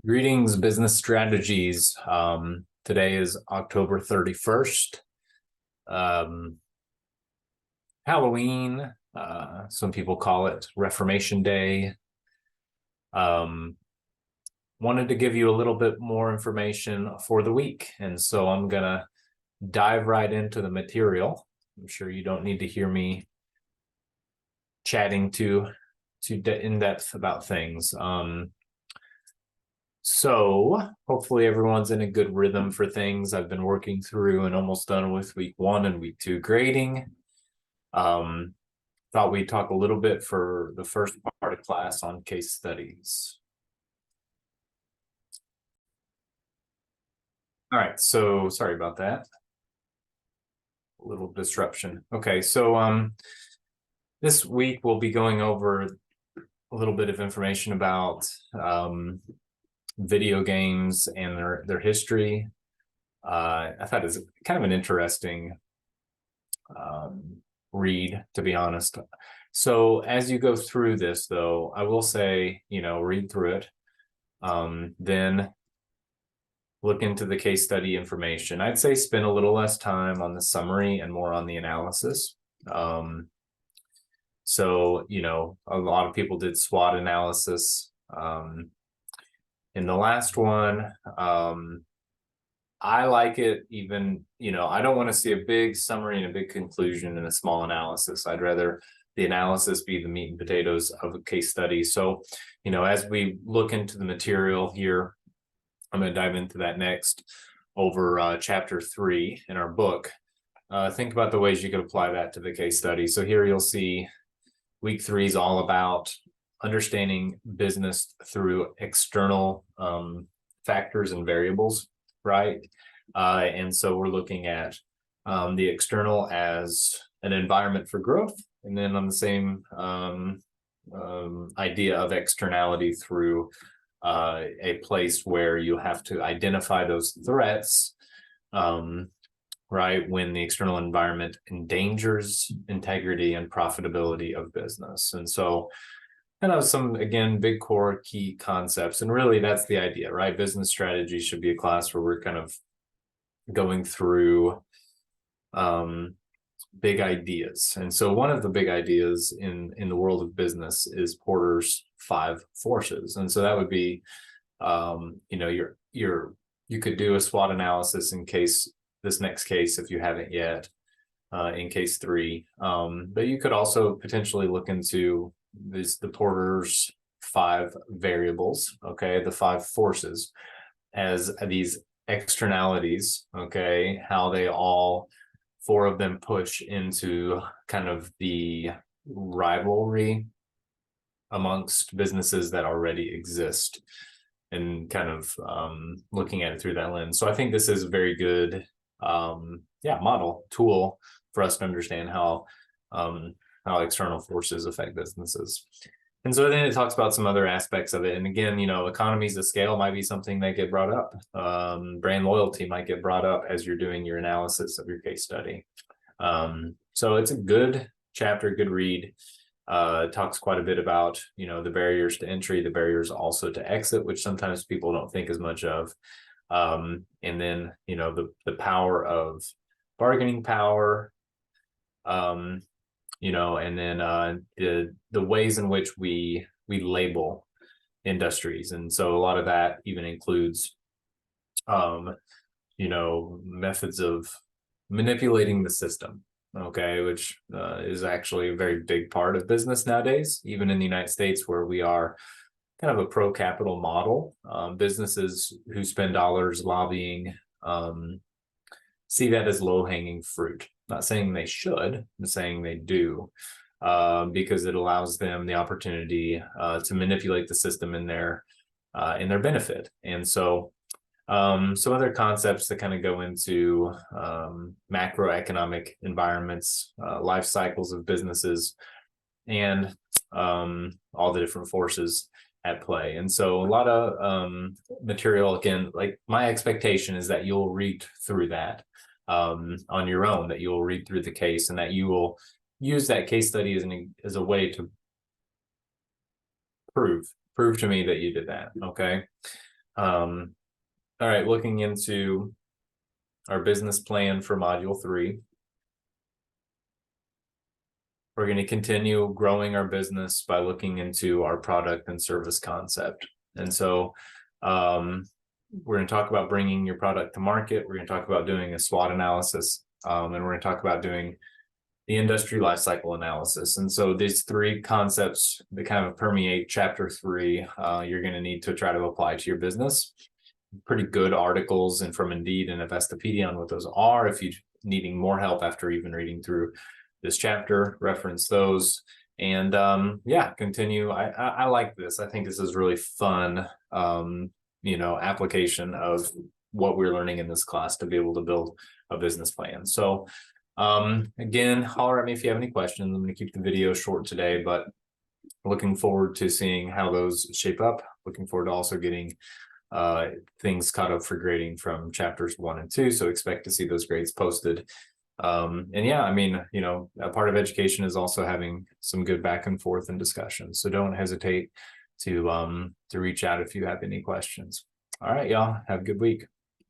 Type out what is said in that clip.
Greetings, business strategies. Today is October 31st. Um, Halloween, some people call it Reformation Day. Um, Wanted to give you a little bit more information for the week. And so I'm going to dive right into the material. I'm sure you don't need to hear me chatting too in depth about things. So hopefully everyone's in a good rhythm for things. I've been working through and almost done with week 1 and week 2 grading. Thought we'd talk a little bit for the first part of class on case studies. All right, so sorry about that. A little disruption. Okay, so this week we'll be going over a little bit of information about video games and their history. I thought it was kind of an interesting read, to be honest. So as you go through this, though, I will say, read through it, then look into the case study information. I'd say spend a little less time on the summary and more on the analysis. So, a lot of people did SWOT analysis. In the last one, I like it even, I don't want to see a big summary and a big conclusion in a small analysis. I'd rather the analysis be the meat and potatoes of a case study. So, as we look into the material here, I'm going to dive into that next over chapter 3 in our book. Think about the ways you could apply that to the case study. So here you'll see week 3 is all about understanding business through external factors and variables, right? And so we're looking at the external as an environment for growth, and then on the same idea of externality through a place where you have to identify those threats, right, when the external environment endangers integrity and profitability of business. And so kind of some, again, big core key concepts. And really that's the idea, right? Business strategy should be a class where we're kind of going through big ideas. And so one of the big ideas in the world of business is Porter's 5 forces. And so that would be, you could do a SWOT analysis in case this next case, if you haven't yet, in case 3. But you could also potentially look into the Porter's 5 variables, okay, the 5 forces as these externalities, okay, how they all 4 of them push into kind of the rivalry amongst businesses that already exist, and kind of looking at it through that lens. So I think this is a very good model tool for us to understand how external forces affect businesses. And so then it talks about some other aspects of it. And again, economies of scale might be something that get brought up. Brand loyalty might get brought up as you're doing your analysis of your case study. So it's a good chapter, good read. It talks quite a bit about, the barriers to entry, the barriers also to exit, which sometimes people don't think as much of. And then, the power of bargaining power, and then the ways in which we label industries. And so a lot of that even includes methods of manipulating the system, okay, which is actually a very big part of business nowadays, even in the United States, where we are kind of a pro-capital model. Businesses who spend dollars lobbying see that as low-hanging fruit. Not saying they should, I'm saying they do, because it allows them the opportunity to manipulate the system in their benefit. And so some other concepts that kind of go into macroeconomic environments, life cycles of businesses, and all the different forces at play. And so a lot of material, again, like my expectation is that you'll read through that on your own, that you'll read through the case, and that you will use that case study as a way to prove to me that you did that. Okay. All right, looking into our business plan for module 3. We're going to continue growing our business by looking into our product and service concept. And so we're going to talk about bringing your product to market. We're going to talk about doing a SWOT analysis, and we're going to talk about doing the industry lifecycle analysis. And so these 3 concepts that kind of permeate chapter 3, you're going to need to try to apply to your business. Pretty good articles and from Indeed and Investopedia on what those are. If you're needing more help after even reading through this chapter, reference those. And yeah, continue. I like this. I think this is really fun, application of what we're learning in this class to be able to build a business plan. So again, holler at me if you have any questions. I'm going to keep the video short today, but looking forward to seeing how those shape up. Looking forward to also getting things caught up for grading from chapters 1 and 2. So expect to see those grades posted. And yeah, I mean, a part of education is also having some good back and forth and discussion. So don't hesitate to reach out if you have any questions. All right, y'all, have a good week.